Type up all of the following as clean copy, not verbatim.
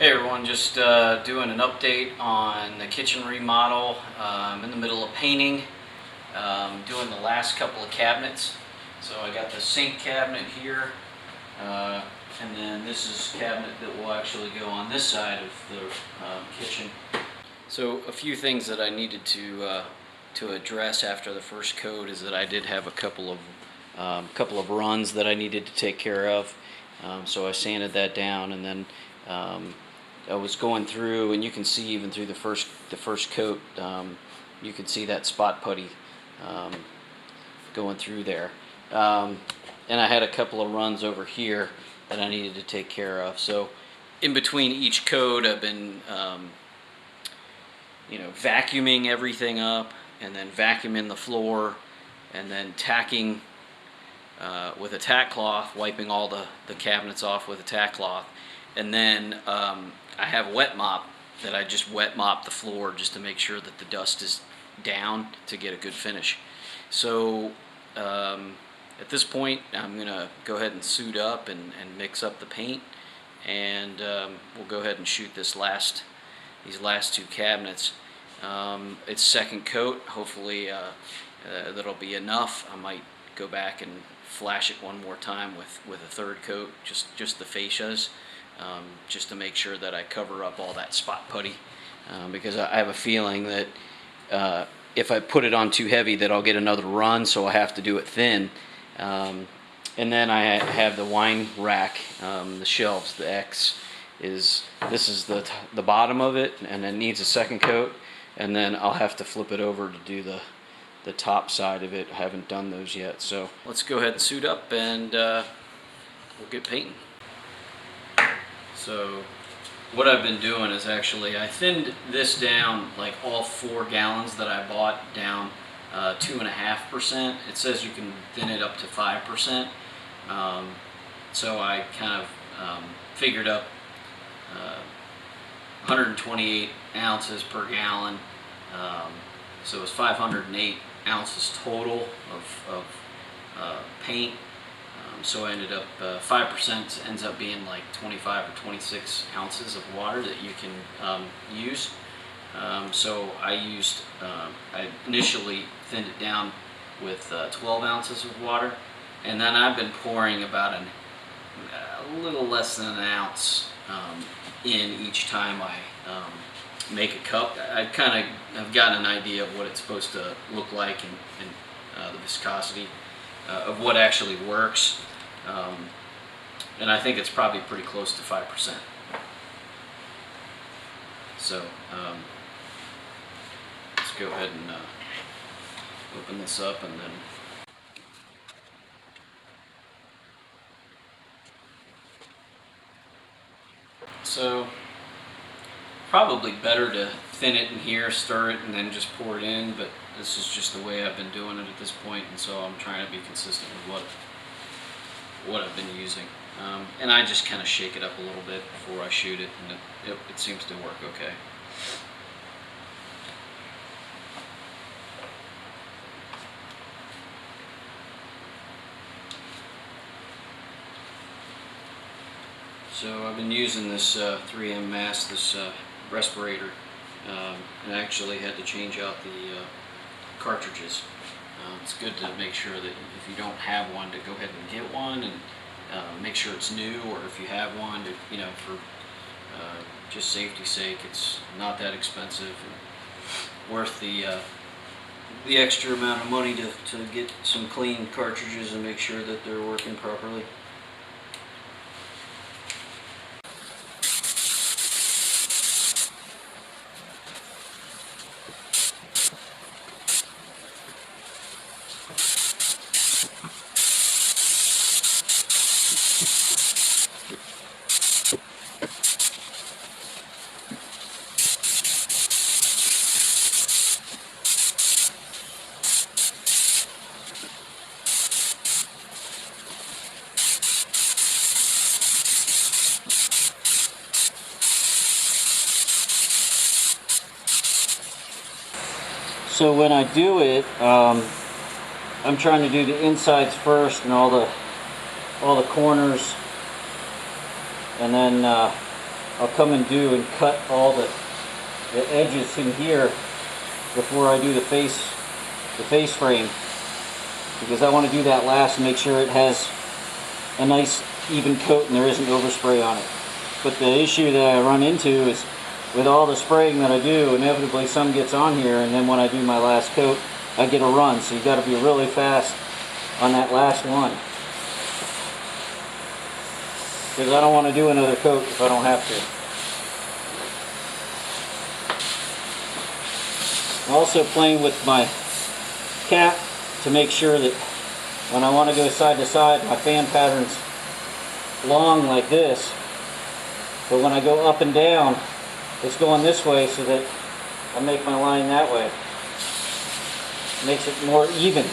Hey everyone, just doing an update on the kitchen remodel. I'm in the middle of painting, doing the last couple of cabinets. So I got the sink cabinet here, and then this is cabinet that will actually go on this side of the kitchen. So a few things that I needed to address after the first coat is that I did have a couple of runs that I needed to take care of. So I sanded that down, and then I was going through, and you can see even through the first coat, you can see that spot putty going through there. And I had a couple of runs over here that I needed to take care of. So in between each coat, I've been vacuuming everything up, and then vacuuming the floor, and then tacking with a tack cloth, wiping all the cabinets off with a tack cloth. And then I have a wet mop that I just wet mop the floor just to make sure that the dust is down to get a good finish. So at this point, I'm gonna go ahead and suit up and mix up the paint, and we'll go ahead and shoot these last two cabinets. It's second coat. Hopefully that'll be enough. I might go back and flash it one more time with a third coat, just the fascias. Just to make sure that I cover up all that spot putty, because I have a feeling that if I put it on too heavy that I'll get another run, so I have to do it thin. And then I have the wine rack, the shelves, the X this is the bottom of it, and it needs a second coat, and then I'll have to flip it over to do the top side of it. I haven't done those yet, so let's go ahead and suit up, and we'll get painting. So what I've been doing is actually I thinned this down, like all 4 gallons that I bought, down 2.5%. It says you can thin it up to 5%. So I kind of figured up 128 ounces per gallon. So it's 508 ounces total of paint. So I ended up 5% ends up being like 25 or 26 ounces of water that you can use. So I initially thinned it down with 12 ounces of water, and then I've been pouring about a little less than an ounce in each time I make a cup. I kind of have gotten an idea of what it's supposed to look like, and the viscosity of what actually works. And I think it's probably pretty close to 5%. So let's go ahead and open this up, and then so probably better to thin it in here, stir it, and then just pour it in, but this is just the way I've been doing it at this point, and so I'm trying to be consistent with what I've been using. And I just kind of shake it up a little bit before I shoot it, and it seems to work okay. So I've been using this 3M mask, this respirator, and I actually had to change out the cartridges. It's good to make sure that if you don't have one, to go ahead and get one, and make sure it's new, or if you have one, for just safety's sake. It's not that expensive, and worth the extra amount of money to get some clean cartridges and make sure that they're working properly. So when I do it, I'm trying to do the insides first and all the corners, and then I'll come and do and cut all the edges in here before I do the face frame, because I want to do that last and make sure it has a nice even coat and there isn't overspray on it. But the issue that I run into is with all the spraying that I do, inevitably some gets on here, and then when I do my last coat, I get a run. So you got to be really fast on that last one, because I don't want to do another coat if I don't have to. I'm also playing with my cap to make sure that when I want to go side to side, my fan pattern's long like this, but when I go up and down, it's going this way so that I make my line that way. It makes it more even.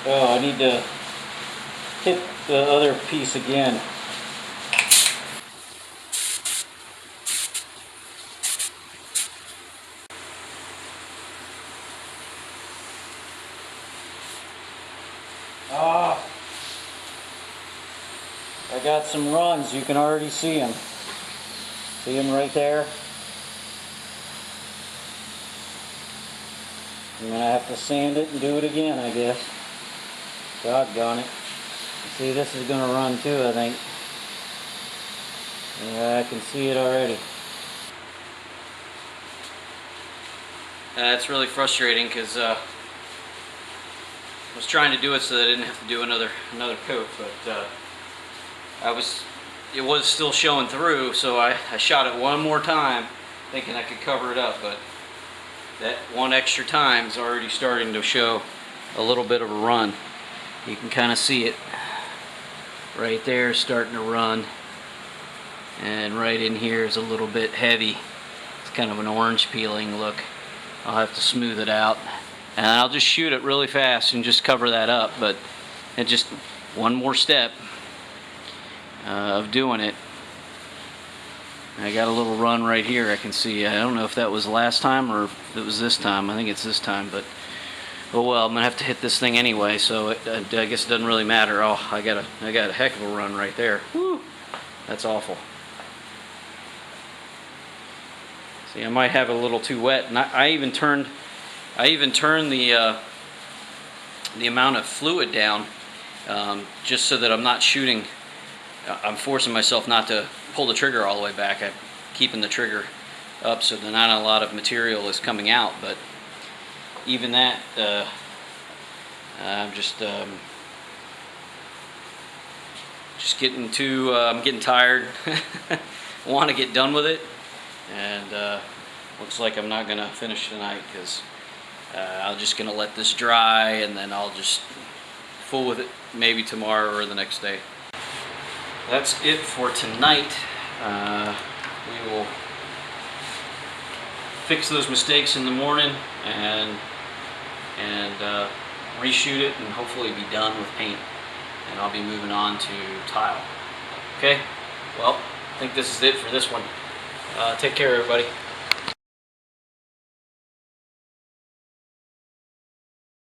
Oh, I need to hit the other piece again. Ah, I got some runs. You can already see them. See them right there? I'm going to have to sand it and do it again, I guess. Doggone it. See, this is going to run too, I think. Yeah, I can see it already. It's really frustrating because I was trying to do it so that I didn't have to do another coat, but it was still showing through, so I shot it one more time thinking I could cover it up, but that one extra time is already starting to show a little bit of a run. You can kind of see it right there starting to run, and right in here is a little bit heavy. It's kind of an orange peeling look. I'll have to smooth it out, and I'll just shoot it really fast and just cover that up, but it's just one more step of doing it. I got a little run right here I can see. I don't know if that was last time or if it was this time. I think it's this time, but oh well, I'm gonna have to hit this thing anyway, so I guess it doesn't really matter. Oh, I got a heck of a run right there. Woo, that's awful. See, I might have it a little too wet, and I even turned the amount of fluid down just so that I'm not shooting. I'm forcing myself not to pull the trigger all the way back. I'm keeping the trigger up so that not a lot of material is coming out, but even that, I'm just getting too, I'm getting tired. Want to get done with it, and looks like I'm not going to finish tonight because I'm just going to let this dry, and then I'll just fool with it maybe tomorrow or the next day. That's it for tonight. We will fix those mistakes in the morning and reshoot it and hopefully be done with paint, and I'll be moving on to tile. Okay, well, I think this is it for this one. Take care, everybody.